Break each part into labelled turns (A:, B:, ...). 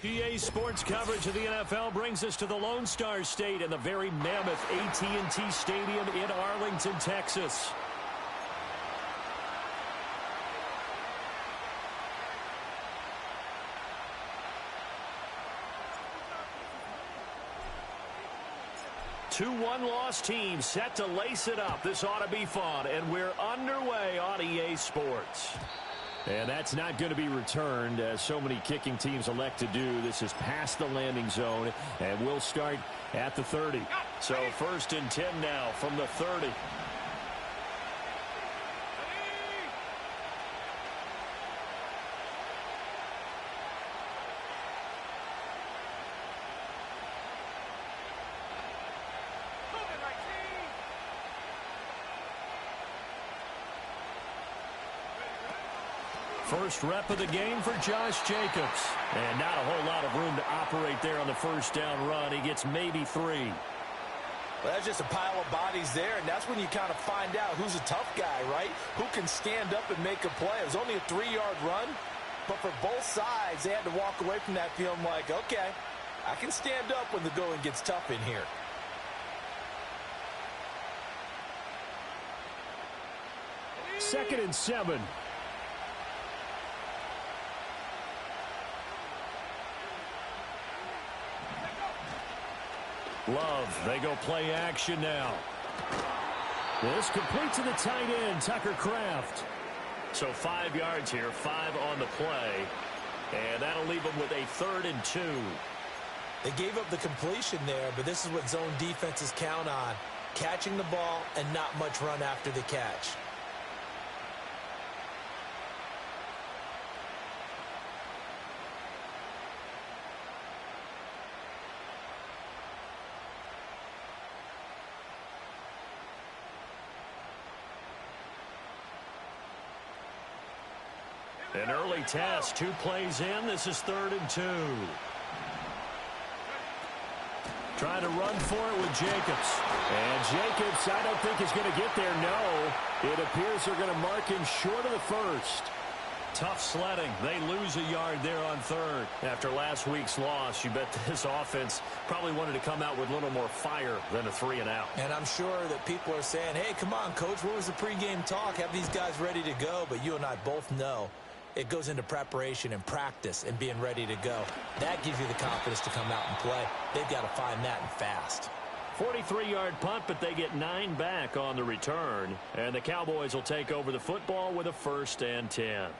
A: EA Sports coverage of the NFL brings us to the Lone Star State and the very mammoth AT&T Stadium in Arlington, Texas. Two one-loss teams set to lace it up. This ought to be fun, and we're underway on EA Sports. And that's not going to be returned, as so many kicking teams elect to do. This is past the landing zone, and we'll start at the 30. So 1st and 10 now from the 30. First rep of the game for Josh Jacobs. And not a whole lot of room to operate there on the first down run. He gets maybe 3.
B: Well, that's just a pile of bodies there, and that's when you kind of find out who's a tough guy, right? Who can stand up and make a play. It was only a 3-yard run, but for both sides, they had to walk away from that feeling like, okay, I can stand up when the going gets tough in here.
A: Second and 7. Love, they go play action now. This complete to the tight end, Tucker Kraft. So 5 yards here, 5 on the play. And that'll leave them with a 3rd and 2.
B: They gave up the completion there, but this is what zone defenses count on. Catching the ball and not much run after the catch.
A: An early test, 2 plays in. This is 3rd and 2. Trying to run for it with Jacobs. And Jacobs, I don't think is going to get there. No, it appears they're going to mark him short of the first. Tough sledding. They lose a yard there on 3rd. After last week's loss, you bet this offense probably wanted to come out with a little more fire than a 3-and-out.
B: And I'm sure that people are saying, hey, come on, Coach, what was the pregame talk? Have these guys ready to go? But you and I both know it goes into preparation and practice and being ready to go. That gives you the confidence to come out and play. They've got to find that and fast.
A: 43-yard punt, but they get 9 back on the return. And the Cowboys will take over the football with a 1st and 10.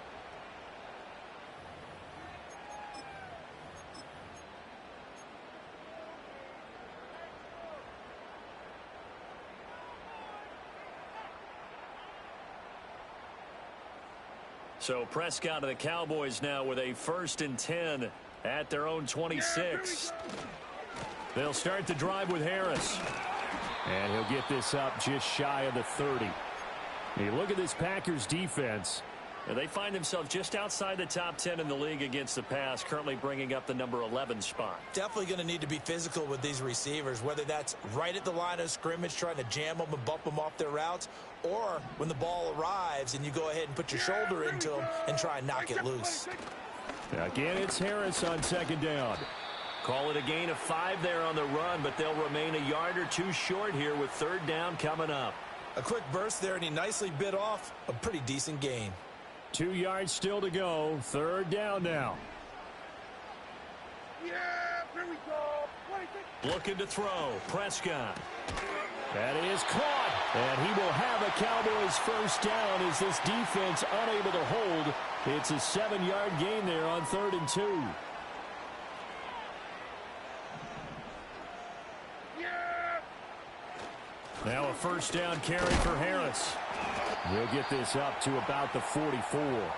A: So Prescott of the Cowboys now with a 1st and 10 at their own 26. They'll start the drive with Harris. And he'll get this up just shy of the 30. You look at this Packers defense. And they find themselves just outside the top 10 in the league against the pass, currently bringing up the number 11 spot.
B: Definitely going to need to be physical with these receivers, whether that's right at the line of scrimmage trying to jam them and bump them off their routes, or when the ball arrives and you go ahead and put your shoulder into them and try and knock it loose.
A: Again, it's Harris on 2nd down. Call it a gain of 5 there on the run, but they'll remain a yard or 2 short here with 3rd down coming up.
B: A quick burst there, and he nicely bit off a pretty decent gain.
A: 2 yards still to go. 3rd down now.
C: Yeah, here we go.
A: Looking to throw. Prescott. That is caught. And he will have a Cowboys 1st down as this defense unable to hold. It's a 7-yard gain there on 3rd and 2.
C: Yeah.
A: Now a 1st down carry for Harris. We'll get this up to about the 44.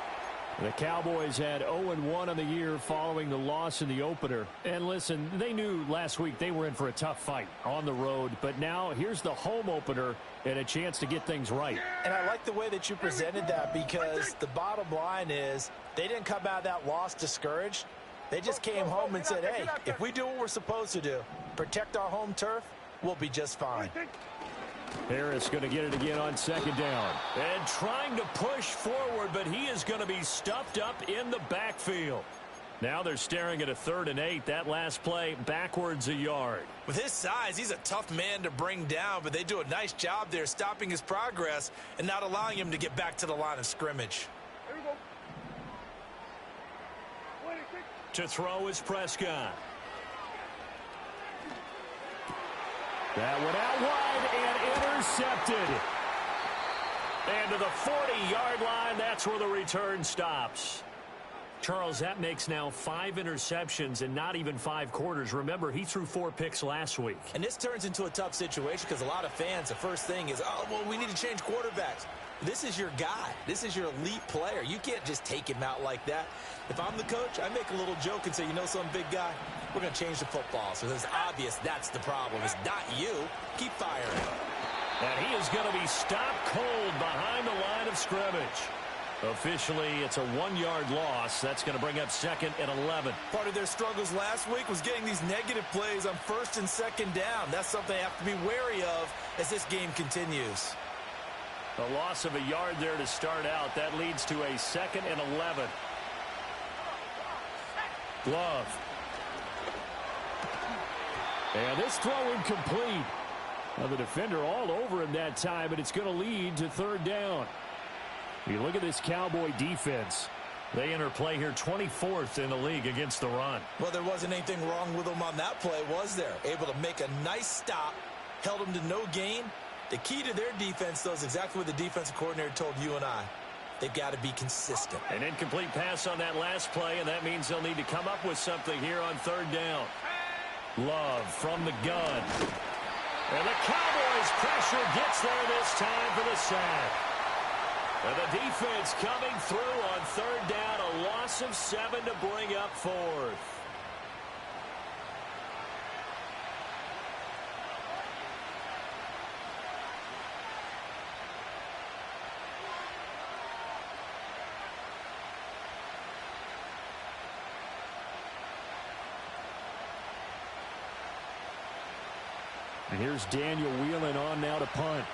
A: The Cowboys had 0-1 on the year following the loss in the opener. And listen, they knew last week they were in for a tough fight on the road. But now here's the home opener and a chance to get things right.
B: And I like the way that you presented that, because the bottom line is they didn't come out of that loss discouraged. They just came home and said, hey, if we do what we're supposed to do, protect our home turf, we'll be just fine.
A: Harris going to get it again on 2nd down. And trying to push forward, but he is going to be stuffed up in the backfield. Now they're staring at a 3rd and 8. That last play, backwards a yard.
B: With his size, he's a tough man to bring down, but they do a nice job there stopping his progress and not allowing him to get back to the line of scrimmage.
C: Here we go. 26.
A: To throw is Prescott. That went out wide and intercepted. And to the 40-yard line, that's where the return stops. Charles, that makes now 5 interceptions and not even 5 quarters. Remember, he threw 4 picks last week.
B: And this turns into a tough situation because a lot of fans, the first thing is, oh, well, we need to change quarterbacks. This is your guy. This is your elite player. You can't just take him out like that. If I'm the coach, I make a little joke and say, you know something, big guy? We're going to change the football. So it's obvious that's the problem. It's not you. Keep firing.
A: And he is going to be stopped cold behind the line of scrimmage. Officially, it's a 1-yard loss. That's going to bring up 2nd and 11.
B: Part of their struggles last week was getting these negative plays on 1st and 2nd down. That's something they have to be wary of as this game continues.
A: A loss of a yard there to start out. That leads to a 2nd and 11. Glove. And this throw incomplete. Well, the defender all over him that time, and it's going to lead to 3rd down. You look at this Cowboy defense. They enter play here 24th in the league against the run.
B: Well, there wasn't anything wrong with them on that play, was there? Able to make a nice stop, held them to no gain. The key to their defense, though, is exactly what the defensive coordinator told you and I. They've got to be consistent.
A: An incomplete pass on that last play, and that means they'll need to come up with something here on 3rd down. Love from the gun. And the Cowboys' pressure gets there this time for the sack. And the defense coming through on 3rd down, a loss of 7 to bring up 4th. And here's Daniel Whelan on now to punt.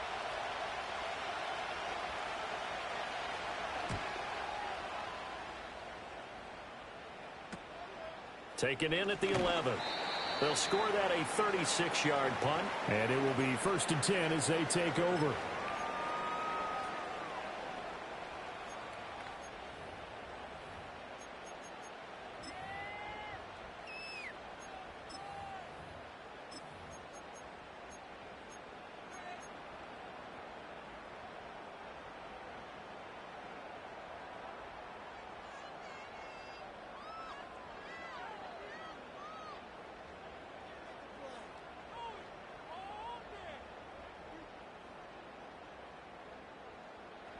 A: Taken in at the 11. They'll score that a 36-yard punt. And it will be 1st and 10 as they take over.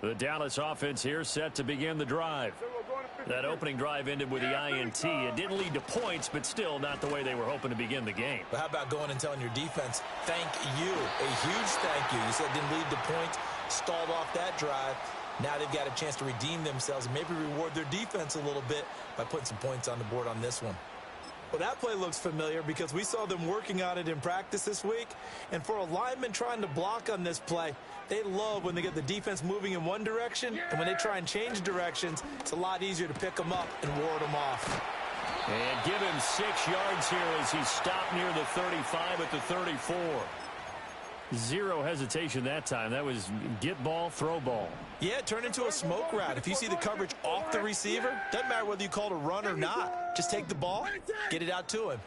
A: The Dallas offense here set to begin the drive. That opening drive ended with the INT. It didn't lead to points, but still not the way they were hoping to begin the game.
B: But how about going and telling your defense, thank you, a huge thank you. You said it didn't lead to points, stalled off that drive. Now they've got a chance to redeem themselves and maybe reward their defense a little bit by putting some points on the board on this one. Well, that play looks familiar because we saw them working on it in practice this week. And for a lineman trying to block on this play, they love when they get the defense moving in one direction. And when they try and change directions, it's a lot easier to pick them up and ward them off.
A: And give him 6 yards here as he stopped near the 35 at the 34. Zero hesitation that time. That was get ball, throw ball.
B: Yeah, it turned into a smoke route. If you see the coverage off the receiver, doesn't matter whether you call it a run or not. Just take the ball, get it out to him.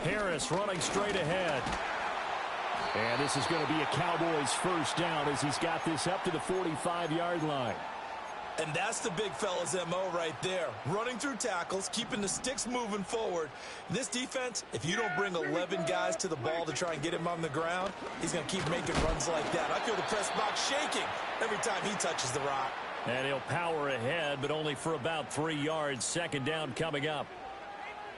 A: Harris running straight ahead. And this is going to be a Cowboys first down as he's got this up to the 45-yard line.
B: And that's the big fella's MO right there. Running through tackles, keeping the sticks moving forward. This defense, if you don't bring 11 guys to the ball to try and get him on the ground, he's going to keep making runs like that. I feel the press box shaking every time he touches the rock.
A: And he'll power ahead, but only for about 3 yards. 2nd down coming up.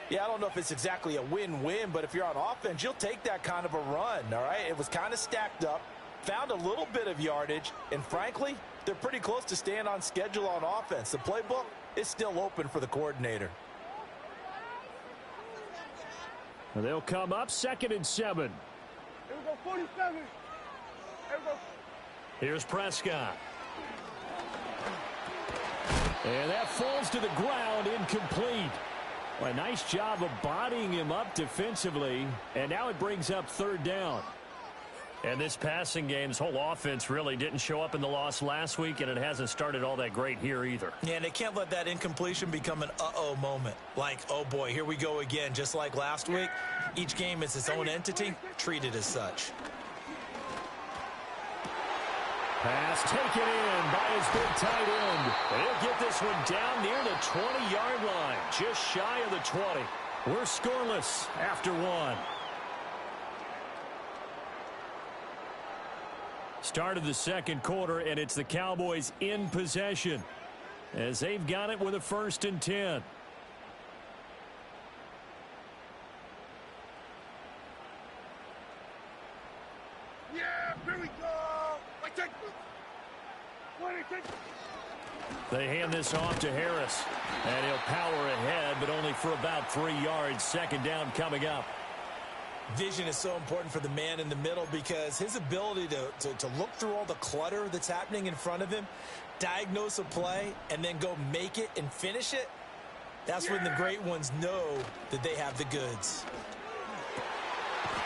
B: Yeah, I don't know if it's exactly a win-win, but if you're on offense, you'll take that kind of a run, all right? It was kind of stacked up, found a little bit of yardage, and frankly, they're pretty close to staying on schedule on offense. The playbook is still open for the coordinator.
A: And they'll come up 2nd and 7.
C: Here we go, 47. Here we go.
A: Here's Prescott. And that falls to the ground, incomplete. Well, a nice job of bodying him up defensively, and now it brings up third down. And this passing game's whole offense really didn't show up in the loss last week, and it hasn't started all that great here either.
B: Yeah, and they can't let that incompletion become an uh-oh moment. Like, oh boy, here we go again. Just like last week, each game is its own entity, treated as such.
A: Pass taken in by his big tight end. And he'll get this one down near the 20-yard line, just shy of the 20. We're scoreless after one. Start of the second quarter, and it's the Cowboys in possession as they've got it with a 1st and 10.
C: Yeah, here we go.
A: They hand this off to Harris, and he'll power ahead, but only for about 3 yards. Second down coming up.
B: Vision is so important for the man in the middle because his ability to look through all the clutter that's happening in front of him, diagnose a play, and then go make it and finish it, that's when the great ones know that they have the goods.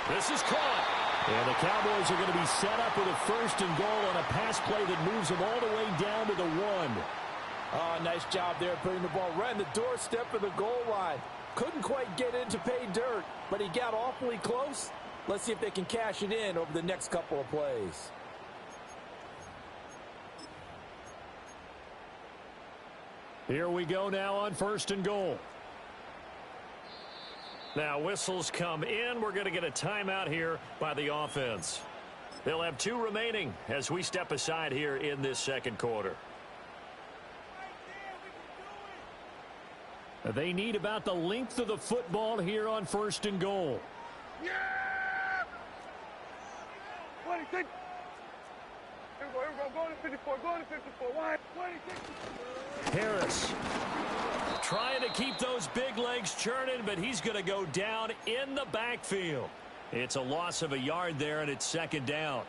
A: This is caught. And the Cowboys are going to be set up with a 1st and goal on a pass play that moves them all the way down to the 1.
D: Oh, nice job there putting the ball right on the doorstep of the goal line. Couldn't quite get in to pay dirt, but he got awfully close. Let's see if they can cash it in over the next couple of plays.
A: Here we go now on 1st and goal. Now whistles come in. We're going to get a timeout here by the offense. They'll have 2 remaining as we step aside here in this second quarter. They need about the length of the football here on 1st and goal.
C: Yeah! 26. Here we go. Go to 54. Go to 54. Why? 26.
A: Harris trying to keep those big legs churning, but he's going to go down in the backfield. It's a loss of a yard there, and it's second down.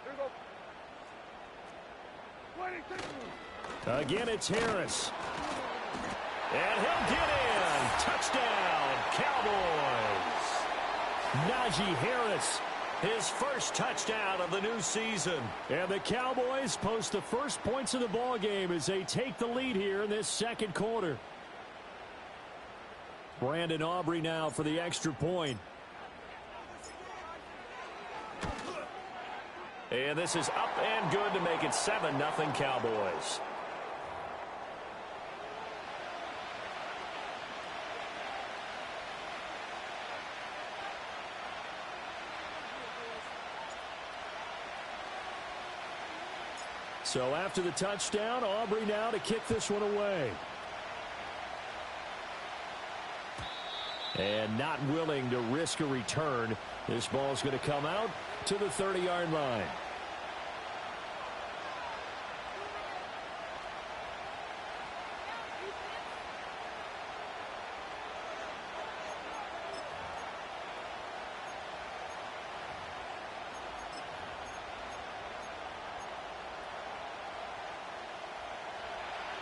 C: Here we go. 26.
A: Again, it's Harris. And he'll get in. Touchdown, Cowboys. Najee Harris, his first touchdown of the new season. And the Cowboys post the first points of the ball game as they take the lead here in this second quarter. Brandon Aubrey now for the extra point. And this is up and good to make it 7-0 Cowboys. So after the touchdown, Aubrey now to kick this one away. And not willing to risk a return. This ball's going to come out to the 30-yard line.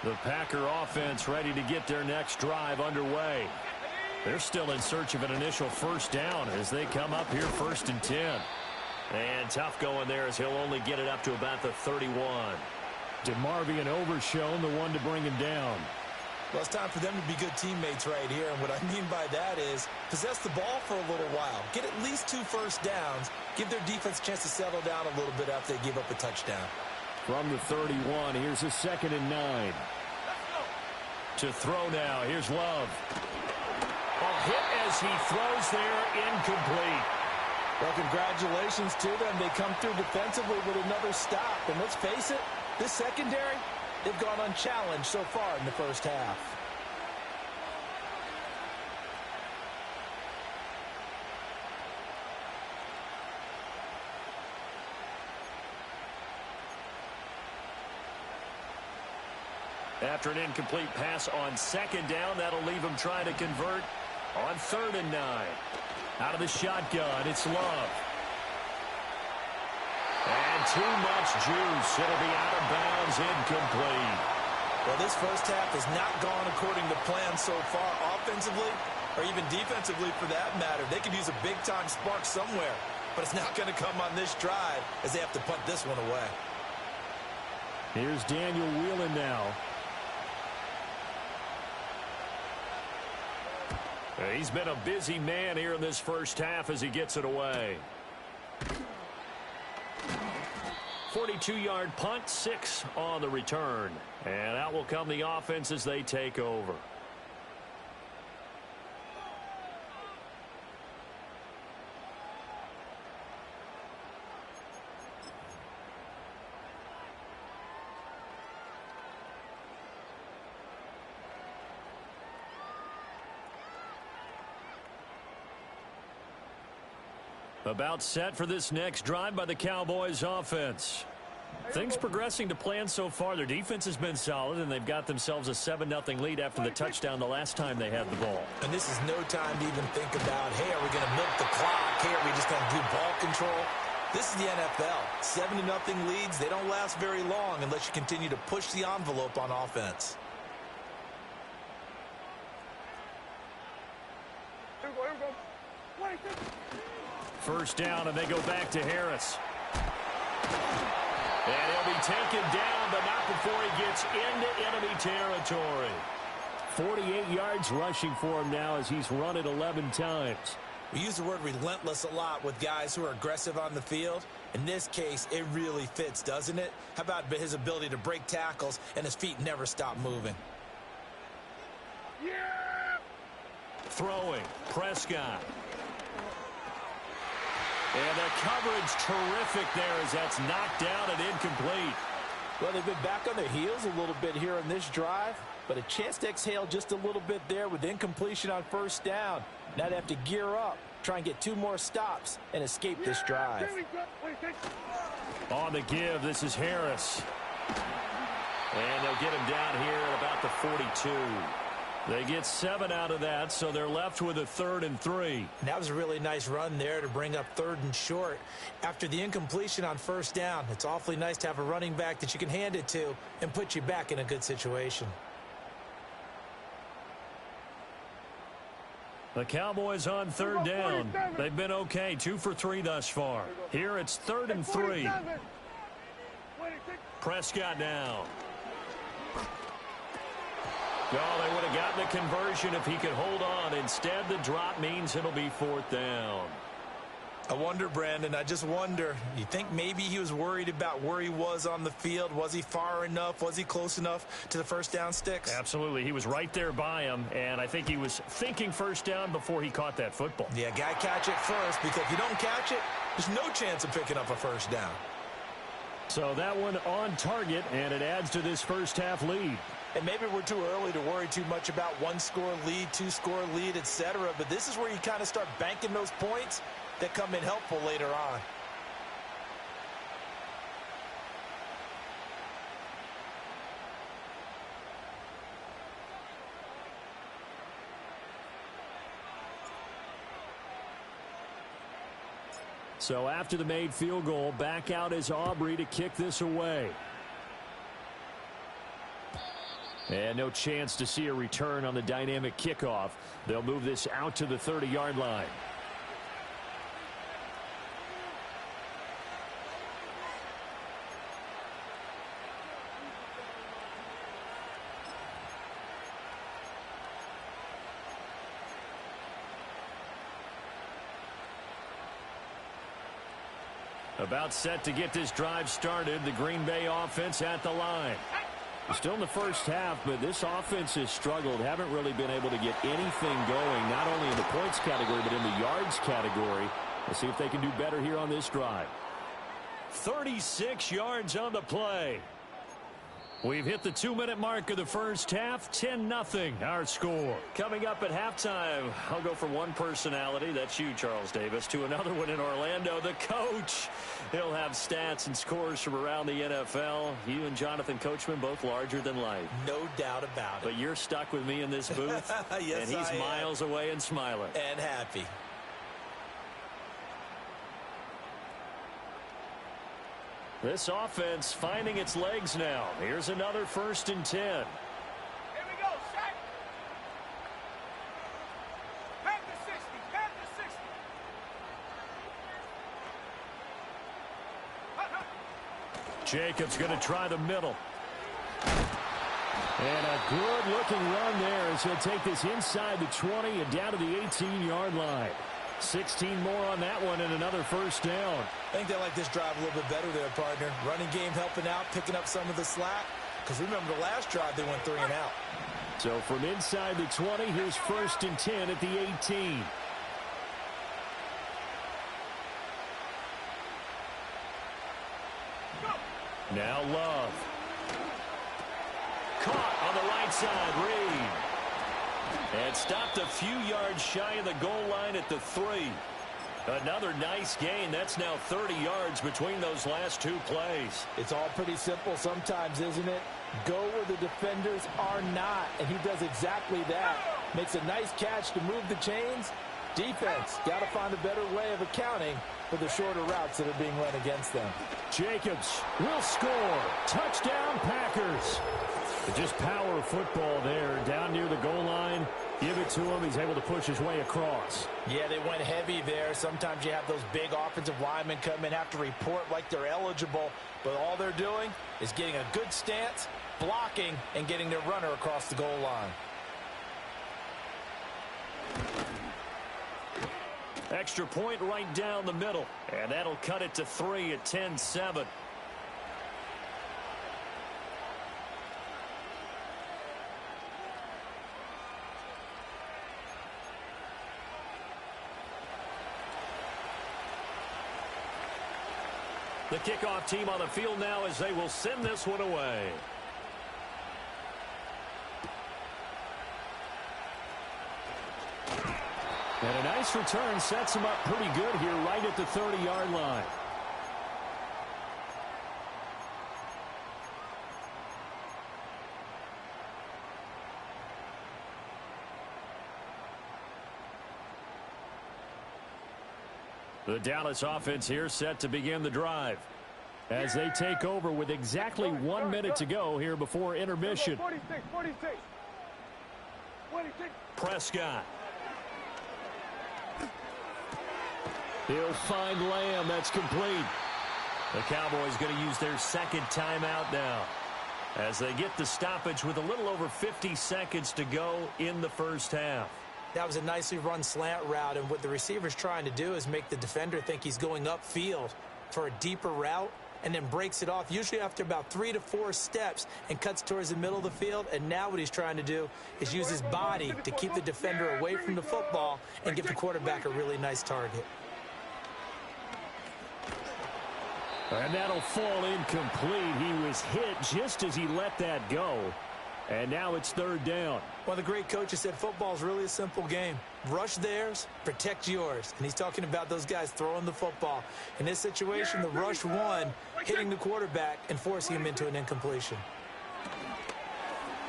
A: The Packer offense ready to get their next drive underway. They're still in search of an initial 1st down as they come up here 1st and 10. And tough going there as he'll only get it up to about the 31. DeMarvion Overshown, the one to bring him down.
B: Well, it's time for them to be good teammates right here. And what I mean by that is possess the ball for a little while. Get at least 2 first downs. Give their defense a chance to settle down a little bit after they give up a touchdown.
A: From the 31, here's a 2nd and 9. To throw now, here's Love. A hit as he throws there, incomplete.
D: Well, congratulations to them. They come through defensively with another stop. And let's face it, this secondary, they've gone unchallenged so far in the first half.
A: After an incomplete pass on 2nd down, that'll leave him trying to convert on 3rd and 9. Out of the shotgun, it's Love. And too much juice. It'll be out of bounds, incomplete.
B: Well, this first half has not gone according to plan so far offensively or even defensively for that matter. They could use a big-time spark somewhere, but it's not going to come on this drive as they have to punt this one away.
A: Here's Daniel Whelan now. He's been a busy man here in this first half as he gets it away. 42-yard punt, 6 on the return. And out will come the offense as they take over. About set for this next drive by the Cowboys offense. Things progressing to plan so far. Their defense has been solid, and they've got themselves a 7-0 lead after the touchdown the last time they had the ball.
B: And this is no time to even think about, hey, are we going to milk the clock? Hey, are we just going to do ball control? This is the NFL. 7-0 leads, they don't last very long unless you continue to push the envelope on offense.
C: Here we go. 26.
A: First down, and they go back to Harris. And he'll be taken down, but not before he gets into enemy territory. 48 yards rushing for him now as he's run it 11 times.
B: We use the word relentless a lot with guys who are aggressive on the field. In this case, it really fits, doesn't it? How about his ability to break tackles and his feet never stop moving?
C: Yeah!
A: Throwing, Prescott. And the coverage terrific there as that's knocked down and incomplete.
D: Well, they've been back on their heels a little bit here on this drive, but a chance to exhale just a little bit there with incompletion on first down. Now they have to gear up, try and get 2 more stops, and escape this drive.
A: On the give, this is Harris. And they'll get him down here at about the 42. They get 7 out of that, so they're left with a 3rd and 3.
B: And that was a really nice run there to bring up 3rd and short. After the incompletion on first down, it's awfully nice to have a running back that you can hand it to and put you back in a good situation.
A: The Cowboys on 3rd down. They've been okay, 2 for 3 thus far. Here it's 3rd and 3. Prescott now. Well, they would have gotten the conversion if he could hold on. Instead, the drop means it'll be 4th down.
B: I wonder, Brandon, I just wonder, you think maybe he was worried about where he was on the field? Was he far enough? Was he close enough to the first down sticks?
A: Absolutely. He was right there by him, and I think he was thinking first down before he caught that football.
B: Yeah, guy catch it first, because if you don't catch it, there's no chance of picking up a first down.
A: So that one on target, and it adds to this first half lead.
B: And maybe we're too early to worry too much about 1-score lead, 2-score lead, etc. But this is where you kind of start banking those points that come in helpful later on.
A: So after the made field goal, back out is Aubrey to kick this away. And no chance to see a return on the dynamic kickoff. They'll move this out to the 30-yard line. About set to get this drive started. The Green Bay offense at the line. Still in the first half, but this offense has struggled. Haven't really been able to get anything going, not only in the points category, but in the yards category. Let's see if they can do better here on this drive. 36 yards on the play. We've hit the 2-minute mark of the first half. 10-0 our score. Coming up at halftime, I'll go from one personality, that's you, Charles Davis, to another one in Orlando, the coach. He'll have stats and scores from around the NFL. You and Jonathan Coachman both larger than life.
B: No doubt about it.
A: But you're stuck with me in this booth.
B: Yes,
A: and he's miles away and smiling.
B: And happy.
A: This offense finding its legs now. Here's another 1st and 10.
C: Here we go, set. Back to 60, back to 60.
A: Jacobs going to try the middle. And a good-looking run there as he'll take this inside the 20 and down to the 18-yard line. 16 more on that one and another 1st down.
B: I think they like this drive a little bit better there, partner. Running game helping out, picking up some of the slack. Because remember the last drive, they went 3 and out.
A: So from inside the 20, here's 1st and 10 at the 18. Now Love. Caught on the right side, Reed. And stopped a few yards shy of the goal line at the 3. Another nice gain. That's now 30 yards between those last 2 plays.
D: It's all pretty simple sometimes, isn't it? Go where the defenders are not, and he does exactly that. Makes a nice catch to move the chains. Defense, got to find a better way of accounting for the shorter routes that are being run against them.
A: Jacobs will score. Touchdown, Packers. Just power football there, down near the goal line. Give it to him. He's able to push his way across.
B: Yeah, they went heavy there. Sometimes you have those big offensive linemen come in, have to report like they're eligible. But all they're doing is getting a good stance, blocking, and getting their runner across the goal line.
A: Extra point right down the middle. And that'll cut it to 3 at 10-7. The kickoff team on the field now as they will send this one away. And a nice return sets him up pretty good here right at the 30-yard line. The Dallas offense here set to begin the drive as they take over with exactly 1 minute to go here before intermission.
C: 46, 46. 46.
A: Prescott. He'll find Lamb. That's complete. The Cowboys going to use their 2nd timeout now as they get the stoppage with a little over 50 seconds to go in the 1st half.
B: That was a nicely run slant route, and what the receiver's trying to do is make the defender think he's going upfield for a deeper route and then breaks it off, usually after about 3 to 4 steps, and cuts towards the middle of the field. And now what he's trying to do is use his body to keep the defender away from the football and give the quarterback a really nice target.
A: And that'll fall incomplete. He was hit just as he let that go. And now it's 3rd down.
B: One of the great coaches said football is really a simple game. Rush theirs, protect yours. And he's talking about those guys throwing the football. In this situation, the rush won, hitting the quarterback and forcing him into an incompletion.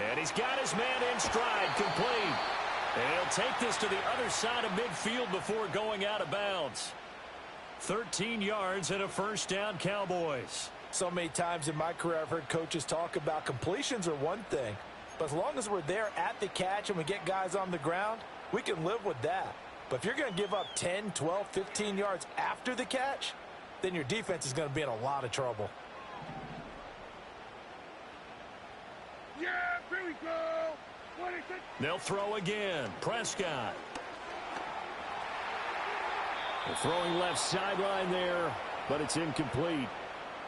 A: And he's got his man in stride, complete. And he'll take this to the other side of midfield before going out of bounds. 13 yards and a 1st down, Cowboys.
B: So many times in my career I've heard coaches talk about completions are one thing, but as long as we're there at the catch and we get guys on the ground, we can live with that. But if you're going to give up 10, 12, 15 yards after the catch, then your defense is going to be in a lot of trouble.
C: Yeah, here we go. 46.
A: They'll throw again. Prescott. They're throwing left sideline there, but it's incomplete.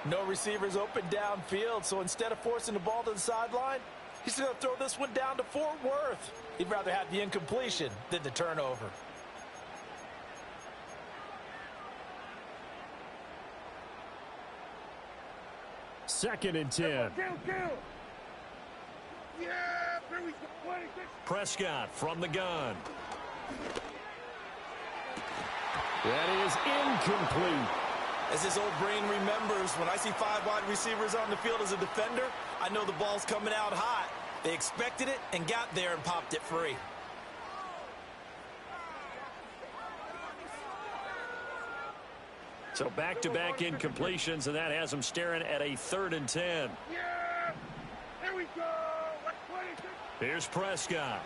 B: No receivers open downfield, so instead of forcing the ball to the sideline, he's going to throw this one down to Fort Worth. He'd rather have the incompletion than the turnover.
A: Second and 10.
C: Kill. Yeah, here we go. 26.
A: Prescott from the gun. That is incomplete.
B: As his old brain remembers, when I see 5 wide receivers on the field as a defender, I know the ball's coming out hot. They expected it and got there and popped it free.
A: So back-to-back incompletions, and that has them staring at a 3rd and 10.
C: Yeah! Here we go!
A: Here's Prescott.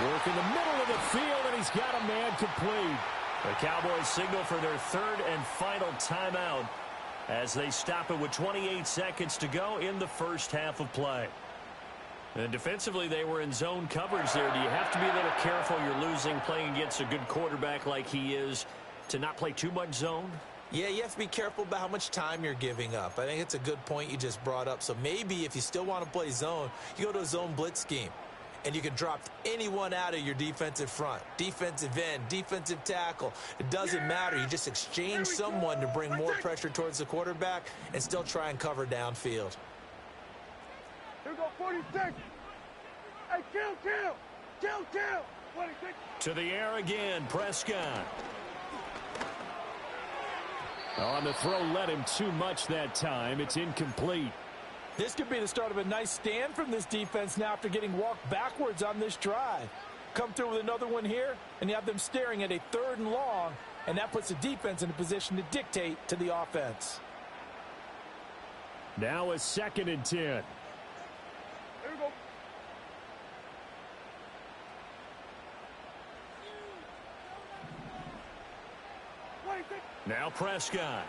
D: Work in the middle of the field, and he's got a man complete.
A: The Cowboys signal for their 3rd and final timeout as they stop it with 28 seconds to go in the first half of play. And defensively, they were in zone coverage there. Do you have to be a little careful? You're losing, playing against a good quarterback like he is, to not play too much zone?
B: Yeah, you have to be careful about how much time you're giving up. I think it's a good point you just brought up. So maybe if you still want to play zone, you go to a zone blitz scheme. And you can drop anyone out of your defensive front, defensive end, defensive tackle. It doesn't matter. You just exchange someone to bring more pressure towards the quarterback and still try and cover downfield.
C: Here we go, 46. Hey, kill. 26.
A: To the air again, Prescott.
D: On the throw, led him too much that time. It's incomplete. This could be the start of a nice stand from this defense now after getting walked backwards on this drive. Come through with another one here, and you have them staring at a 3rd and long, and that puts the defense in a position to dictate to the offense. Now a 2nd and 10.
C: Here we go.
A: Now Prescott.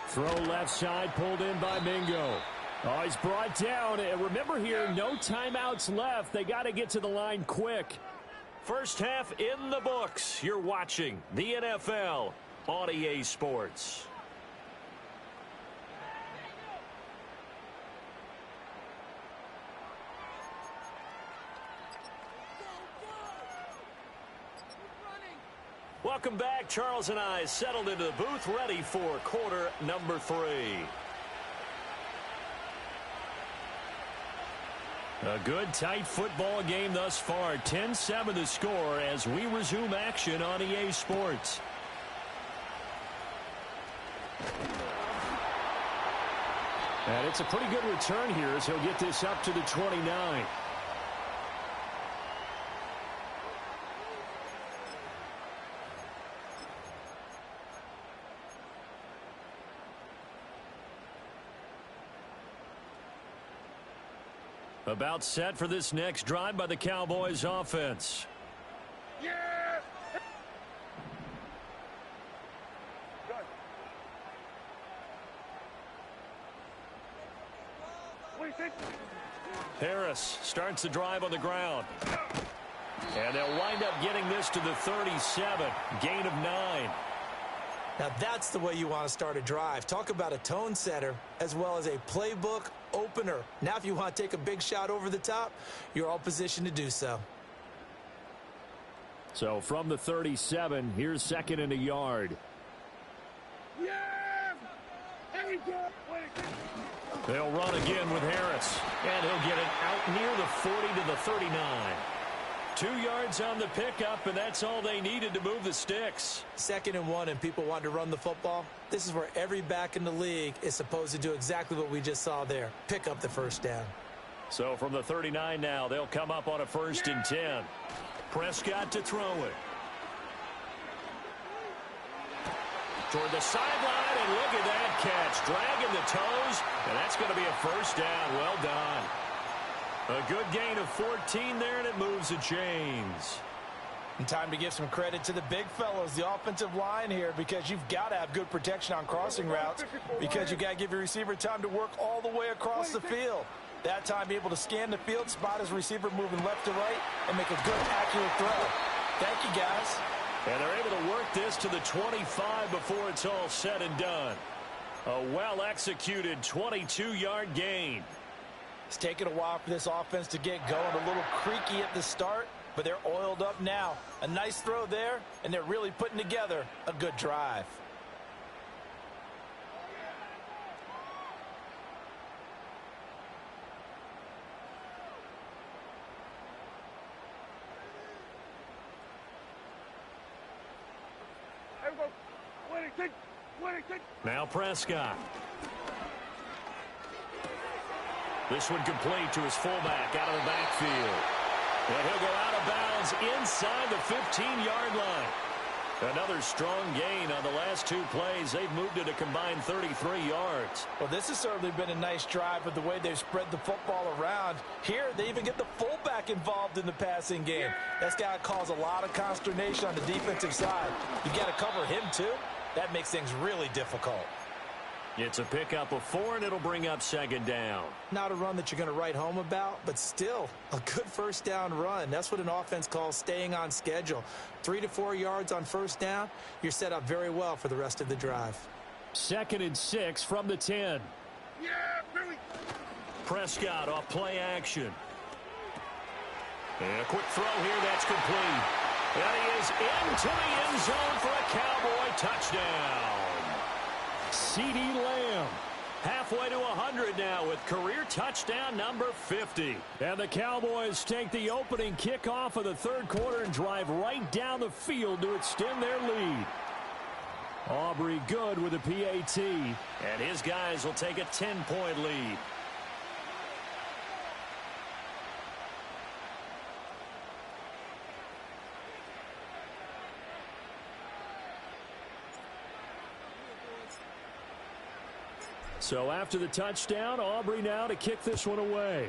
D: Throw left side, pulled in by Mingo. Oh, he's brought down. And remember here, no timeouts left. They got to get to the line quick.
A: First half in the books. You're watching the NFL on EA Sports. Welcome back. Charles and I settled into the booth, ready for quarter number 3. A good, tight football game thus far. 10-7 the score as we resume action on EA Sports. And it's a pretty good return here as he'll get this up to the 29. About set for this next drive by the Cowboys offense.
C: Yeah!
A: Harris starts the drive on the ground. And they'll wind up getting this to the 37. Gain of 9.
B: Now that's the way you want to start a drive. Talk about a tone setter as well as a playbook opener. Now if you want to take a big shot over the top, you're all positioned to do so.
D: So from the 37, here's 2nd and a yard.
C: Yeah! There we go.
A: They'll run again with Harris. And he'll get it out near the 40 to the 39. 2 yards on the pickup, and that's all they needed to move the sticks.
B: 2nd and 1, and people want to run the football. This is where every back in the league is supposed to do exactly what we just saw there. Pick up the first down.
A: So from the 39 now, they'll come up on a 1st and 10. Prescott to throw it. Toward the sideline, and look at that catch. Dragging the toes, and that's going to be a 1st down. Well done. A good gain of 14 there, and it moves the chains.
D: And time to give some credit to the big fellows, the offensive line here, because you've got to have good protection on crossing routes because you've got to give your receiver time to work all the way across the field. That time, be able to scan the field, spot his receiver moving left to right, and make a good, accurate throw. Thank you, guys.
A: And they're able to work this to the 25 before it's all said and done. A well-executed 22-yard gain.
D: It's taken a while for this offense to get going. A little creaky at the start, but they're oiled up now. A nice throw there, and they're really putting together a good drive.
A: Now Prescott. This one complete to his fullback out of the backfield. And he'll go out of bounds inside the 15-yard line. Another strong gain on the last two plays. They've moved it a combined 33 yards.
D: Well, this has certainly been a nice drive with the way they've spread the football around. Here, they even get the fullback involved in the passing game. That's got to cause a lot of consternation on the defensive side. You got to cover him, too. That makes things really difficult.
A: It's a pickup of 4, and it'll bring up second down.
D: Not a run that you're going to write home about, but still a good first down run. That's what an offense calls staying on schedule. 3 to 4 yards on first down, you're set up very well for the rest of the drive.
A: 2nd and 6 from the 10.
C: Yeah, Billy.
A: Prescott off play action. And a quick throw here, that's complete. And he is into the end zone for a Cowboy touchdown. CeeDee Lamb halfway to 100 now with career touchdown number 50. And the Cowboys take the opening kickoff of the third quarter and drive right down the field to extend their lead. Aubrey good with a PAT. And his guys will take a 10-point lead. So after the touchdown, Aubrey now to kick this one away.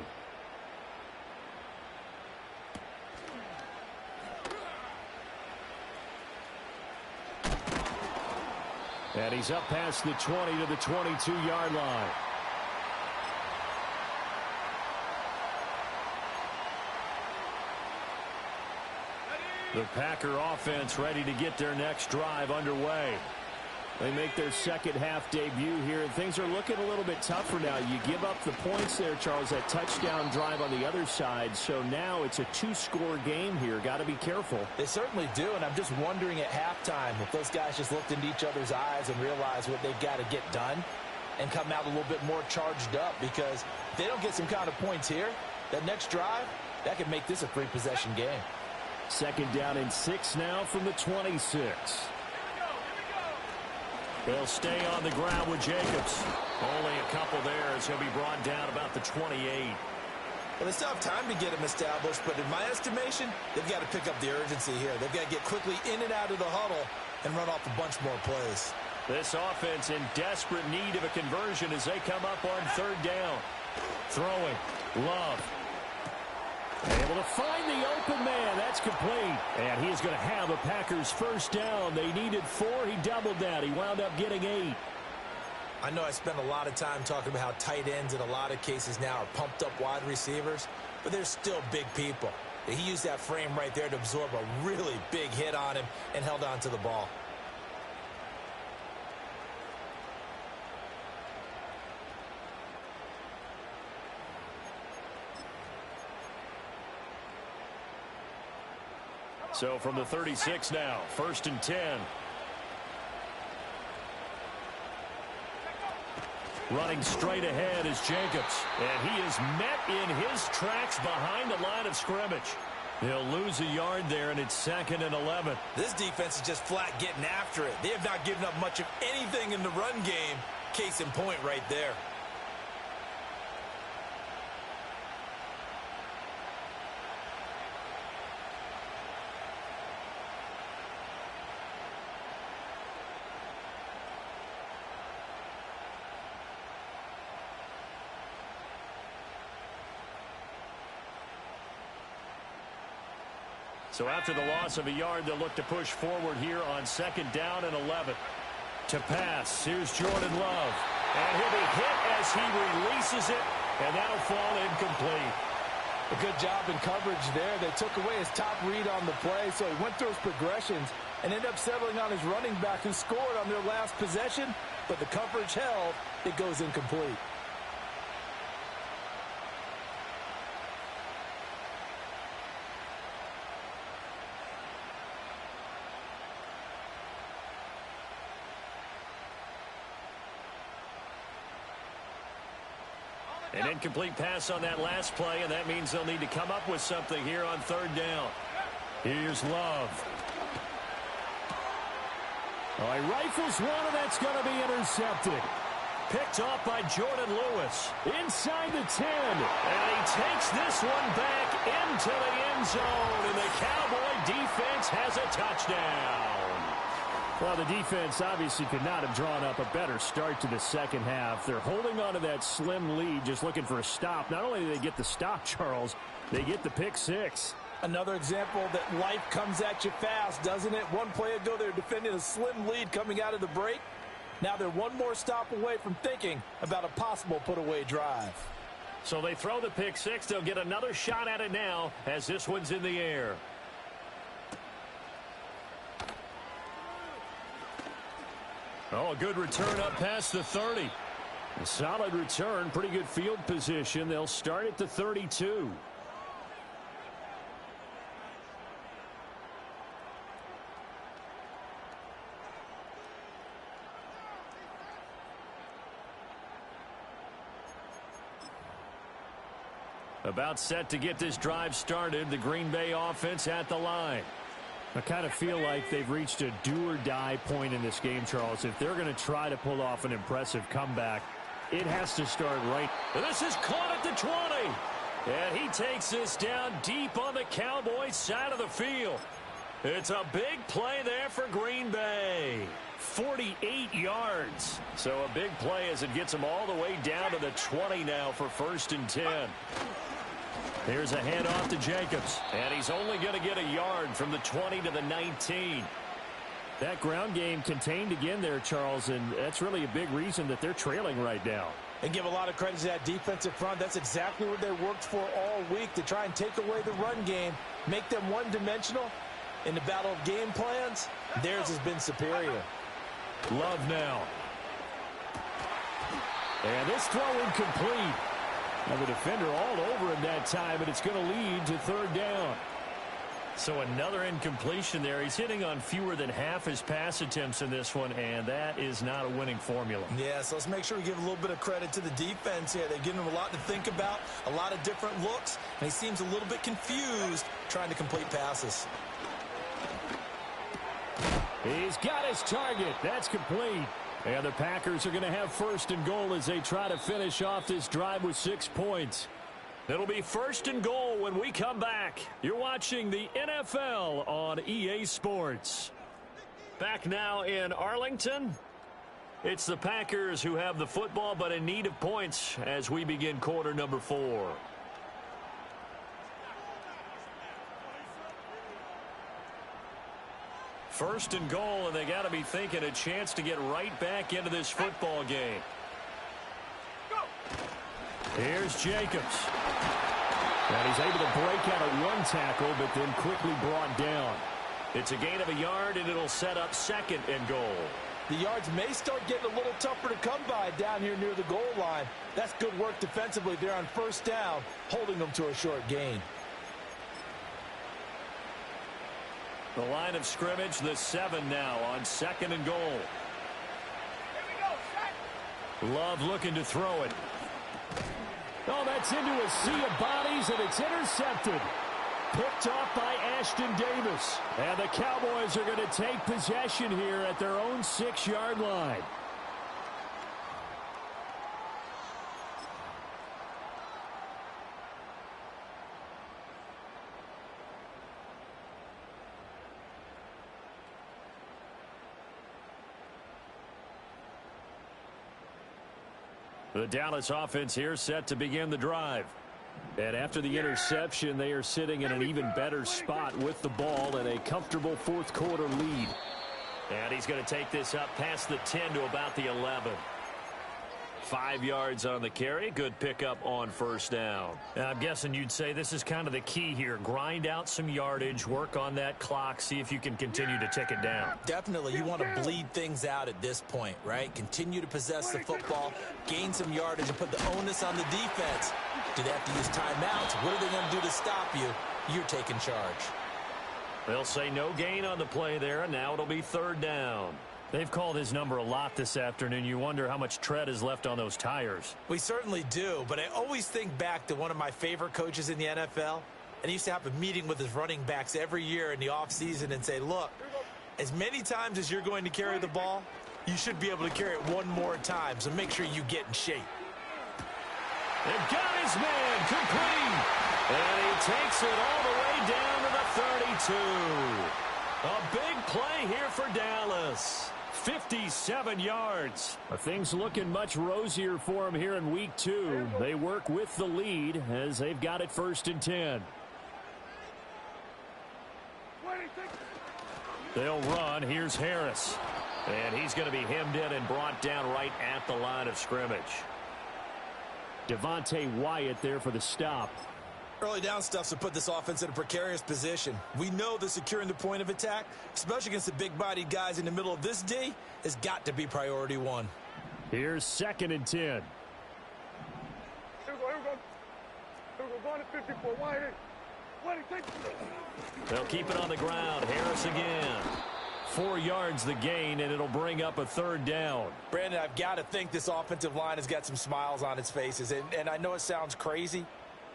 A: And he's up past the 20 to the 22-yard line. The Packer offense ready to get their next drive underway. They make their second half debut here, and things are looking a little bit tougher now. You give up the points there, Charles, that touchdown drive on the other side. So now it's a 2-score game here. Got to be careful.
D: They certainly do, and I'm just wondering at halftime if those guys just looked into each other's eyes and realized what they've got to get done and come out a little bit more charged up, because if they don't get some kind of points here, that next drive, that could make this a 3-possession game.
A: 2nd down and 6 now from the 26. They'll stay on the ground with Jacobs. Only a couple there as he'll be brought down about the 28.
D: Well, they still have time to get him established, but in my estimation, they've got to pick up the urgency here. They've got to get quickly in and out of the huddle and run off a bunch more plays.
A: This offense in desperate need of a conversion as they come up on 3rd down. Throwing. Love. Able to find the open man. That's complete. And he is going to have a Packers first down. They needed 4. He doubled that. He wound up getting 8.
D: I know I spent a lot of time talking about how tight ends in a lot of cases now are pumped up wide receivers, but they're still big people. He used that frame right there to absorb a really big hit on him and held on to the ball.
A: So from the 36 now, 1st and 10. Running straight ahead is Jacobs. And he is met in his tracks behind the line of scrimmage. He'll lose a yard there, and it's 2nd and 11.
D: This defense is just flat getting after it. They have not given up much of anything in the run game. Case in point right there.
A: So after the loss of a yard, they'll look to push forward here on 2nd down and 11. To pass, here's Jordan Love. And he'll be hit as he releases it, and that'll fall incomplete.
D: A good job in coverage there. They took away his top read on the play, so he went through his progressions and ended up settling on his running back who scored on their last possession, but the coverage held. It goes incomplete.
A: An incomplete pass on that last play, and that means they'll need to come up with something here on 3rd down. Here's Love. Oh, he rifles one, and that's going to be intercepted. picked off by Jordan Lewis. Inside the 10. And he takes this one back into the end zone. And the Cowboy defense has a touchdown. Well, the defense obviously could not have drawn up a better start to the second half. They're holding on to that slim lead, just looking for a stop. Not only do they get the stop, Charles, they get the pick six.
D: Another example that life comes at you fast, doesn't it? One play ago, they were defending a slim lead coming out of the break. Now they're one more stop away from thinking about a possible put-away drive.
A: So they throw the pick six. They'll get another shot at it now as this one's in the air. Oh, a good return up past the 30. A solid return, pretty good field position. They'll start at the 32. About set to get this drive started. The Green Bay offense at the line. I kind of feel like they've reached a do-or-die point in this game, Charles. If they're going to try to pull off an impressive comeback, it has to start right. And this is caught at the 20. And he takes this down deep on the Cowboys side of the field. It's a big play there for Green Bay. 48 yards. So a big play as it gets them all the way down to the 20 now for 1st and 10. Here's a handoff to Jacobs. And he's only going to get a yard from the 20 to the 19. That ground game contained again there, Charles, and that's really a big reason that they're trailing right now.
D: And give a lot of credit to that defensive front. That's exactly what they worked for all week, to try and take away the run game, make them one-dimensional. In the battle of game plans, theirs has been superior.
A: Love now. And this throw incomplete. Now the defender all over him that time, but it's going to lead to 3rd down. So another incompletion there. He's hitting on fewer than half his pass attempts in this one, and that is not a winning formula.
D: Yeah, so let's make sure we give a little bit of credit to the defense here. They're giving him a lot to think about, a lot of different looks, and he seems a little bit confused trying to complete passes.
A: He's got his target. That's complete. And the Packers are going to have 1st and goal as they try to finish off this drive with 6 points. It'll be 1st and goal when we come back. You're watching the NFL on EA Sports. Back now in Arlington. It's the Packers who have the football, but in need of points as we begin quarter number 4. First and goal, and they got to be thinking a chance to get right back into this football game. Here's Jacobs. And he's able to break out of one tackle, but then quickly brought down. It's a gain of a yard, and it'll set up 2nd and goal.
D: The yards may start getting a little tougher to come by down here near the goal line. That's good work defensively there on 1st down, holding them to a short gain.
A: The line of scrimmage, the 7 now on 2nd and goal. Love looking to throw it. Oh, that's into a sea of bodies, and it's intercepted. Picked off by Ashton Davis. And the Cowboys are going to take possession here at their own 6-yard line. The Dallas offense here set to begin the drive. And after the interception, they are sitting in an even better spot with the ball and a comfortable 4th quarter lead. And he's going to take this up past the 10 to about the 11. 5 yards on the carry. Good pickup on 1st down. I'm guessing you'd say this is kind of the key here. Grind out some yardage, work on that clock, see if you can continue to tick it down.
D: Definitely. You want to bleed things out at this point, right? Continue to possess the football, gain some yardage, and put the onus on the defense. Do they have to use timeouts? What are they going to do to stop you? You're taking charge.
A: They'll say no gain on the play there, and now it'll be 3rd down. They've called his number a lot this afternoon. You wonder how much tread is left on those tires.
D: We certainly do, but I always think back to one of my favorite coaches in the NFL. And he used to have a meeting with his running backs every year in the offseason and say, look, as many times as you're going to carry the ball,
B: you should be able to carry it one more time, so make sure you get in shape.
A: They've got his man complete. And he takes it all the way down to the 32. A big play here for Dallas. 57 yards.
E: Things looking much rosier for him here in week 2. They work with the lead as they've got it 1st and 10.
A: They'll run. Here's Harris. And he's going to be hemmed in and brought down right at the line of scrimmage.
E: Devontae Wyatt there for the stop.
B: Early down stuffs will put this offense in a precarious position. We know that securing the point of attack, especially against the big-bodied guys in the middle of this D, has got to be priority 1.
E: Here's 2nd and 10.
C: Here we go. Going to 54. Wyatt.
A: They'll keep it on the ground. Harris again. 4 yards the gain, and it'll bring up a 3rd down.
B: Brandon, I've got to think this offensive line has got some smiles on its faces. And I know it sounds crazy,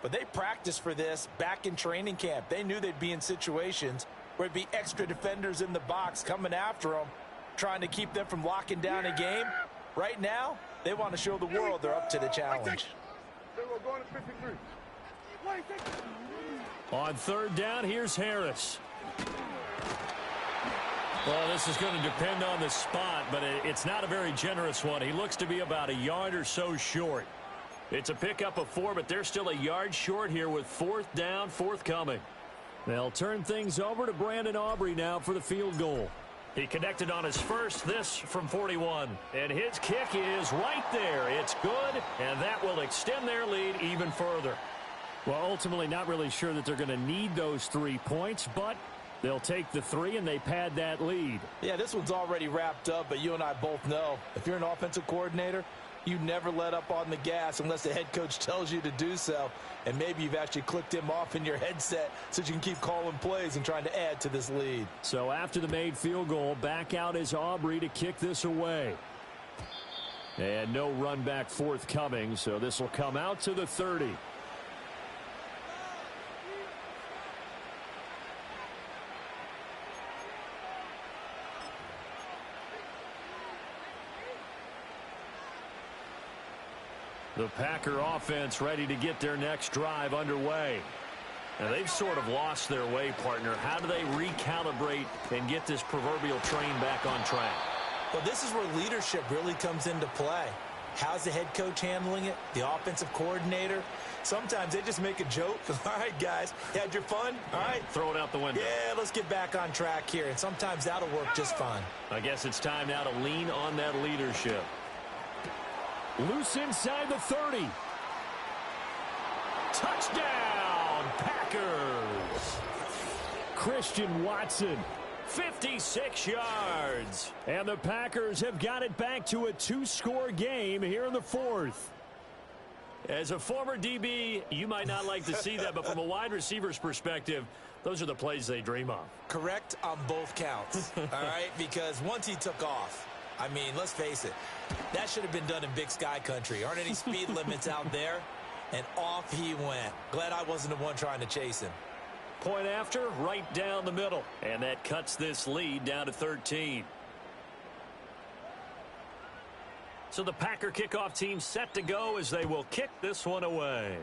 B: but they practiced for this back in training camp. They knew they'd be in situations where it'd be extra defenders in the box coming after them, trying to keep them from locking down a game. Right now, they want to show the world they're up to the challenge.
C: Going to 53.
A: On 3rd down, here's Harris. Well, this is going to depend on the spot, but it's not a very generous one. He looks to be about a yard or so short. It's a pickup of 4, but they're still a yard short here with 4th down forthcoming.
E: They'll turn things over to Brandon Aubrey now for the field goal.
A: He connected on his first, this from 41. And his kick is right there. It's good, and that will extend their lead even further.
E: Well, ultimately not really sure that they're going to need those 3 points, but they'll take the 3 and they pad that lead.
B: Yeah, this one's already wrapped up, but you and I both know if you're an offensive coordinator, you never let up on the gas unless the head coach tells you to do so. And maybe you've actually clicked him off in your headset so you can keep calling plays and trying to add to this lead.
E: So after the made field goal, back out is Aubrey to kick this away. And no run back forthcoming, so this will come out to the 30.
A: The Packer offense ready to get their next drive underway. Now, they've sort of lost their way, partner. How do they recalibrate and get this proverbial train back on track?
B: Well, this is where leadership really comes into play. How's the head coach handling it? The offensive coordinator? Sometimes they just make a joke. All right, guys, you had your fun? All right.
A: Throw it out the window.
B: Yeah, let's get back on track here. And sometimes that'll work just fine.
A: I guess it's time now to lean on that leadership.
E: Loose inside the 30.
A: Touchdown, Packers.
E: Christian Watson.
A: 56 yards.
E: And the Packers have got it back to a 2-score game here in the 4th.
A: As a former DB, you might not like to see that, but from a wide receiver's perspective, those are the plays they dream of.
B: Correct on both counts, all right? Because once he took off, I mean, let's face it, that should have been done in Big Sky country. Aren't any speed limits out there? And off he went. Glad I wasn't the one trying to chase him.
A: Point after, right down the middle. And that cuts this lead down to 13. So the Packer kickoff team set to go as they will kick this one away.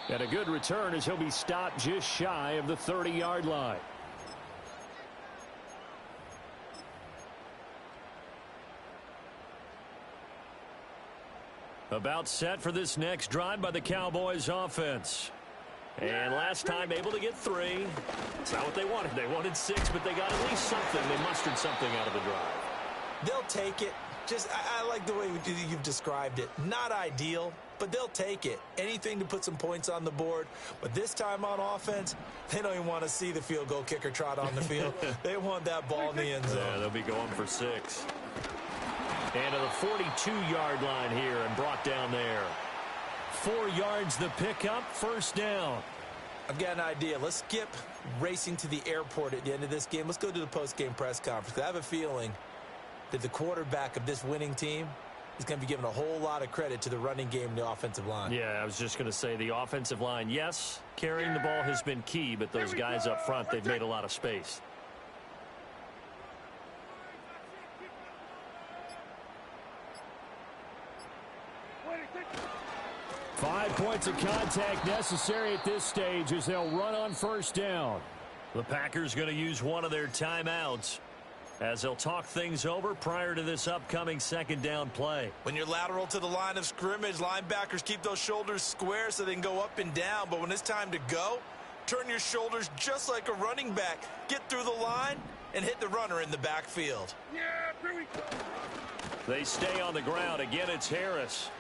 E: And a good return as he'll be stopped just shy of the 30-yard line.
A: About set for this next drive by the Cowboys offense. And last time able to get 3. It's not what they wanted. They wanted 6, but they got at least something. They mustered something out of the drive.
B: They'll take it. Just, I like the way you've described it. Not ideal, but they'll take it. Anything to put some points on the board. But this time on offense, they don't even want to see the field goal kicker trot on the field. They want that ball in the end zone.
A: Yeah, they'll be going for 6. And to the 42-yard line here and brought down there. 4 yards the pickup, 1st down.
B: I've got an idea. Let's skip racing to the airport at the end of this game. Let's go to the post-game press conference. I have a feeling that the quarterback of this winning team
D: he's going to be giving a whole lot of credit to the running game and the offensive line.
A: Yeah, I was just going to say the offensive line, yes, carrying the ball has been key, but those guys up front, they've made a lot of space.
E: Five points of contact necessary at this stage as they'll run on first down.
A: The Packers going to use one of their timeouts as they'll talk things over prior to this upcoming second down play.
B: When you're lateral to the line of scrimmage, linebackers keep those shoulders square so they can go up and down. But when it's time to go, turn your shoulders just like a running back. Get through the line and hit the runner in the backfield.
C: Yeah, here we go.
A: They stay on the ground. Again, it's Harris.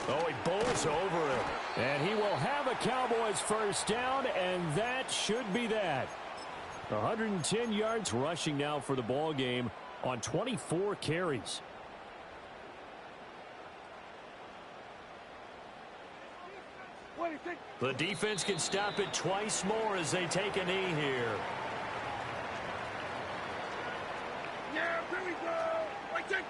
A: Oh, he bowls over him.
E: And he will have a Cowboys first down, and that should be that. 110 yards rushing now for the ball game on 24 carries.
A: The defense can stop it twice more as they take a knee here.
C: Yeah, here we go. Right there.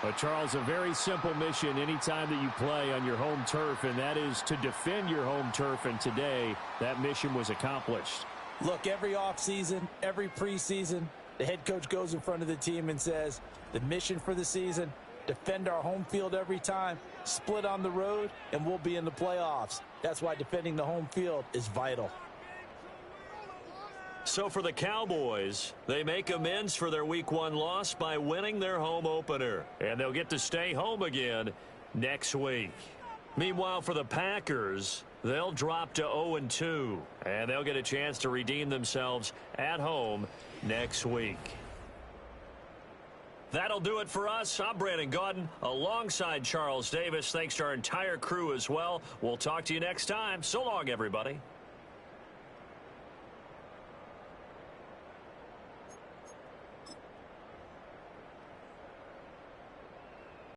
E: But, Charles, a very simple mission anytime that you play on your home turf, and that is to defend your home turf. And today, that mission was accomplished.
D: Look, every offseason, every preseason, the head coach goes in front of the team and says, the mission for the season, defend our home field every time, split on the road, and we'll be in the playoffs. That's why defending the home field is vital.
A: So for the Cowboys, they make amends for their Week 1 loss by winning their home opener. And they'll get to stay home again next week. Meanwhile, for the Packers, they'll drop to 0-2. And they'll get a chance to redeem themselves at home next week. That'll do it for us. I'm Brandon Gaudin alongside Charles Davis. Thanks to our entire crew as well. We'll talk to you next time. So long, everybody.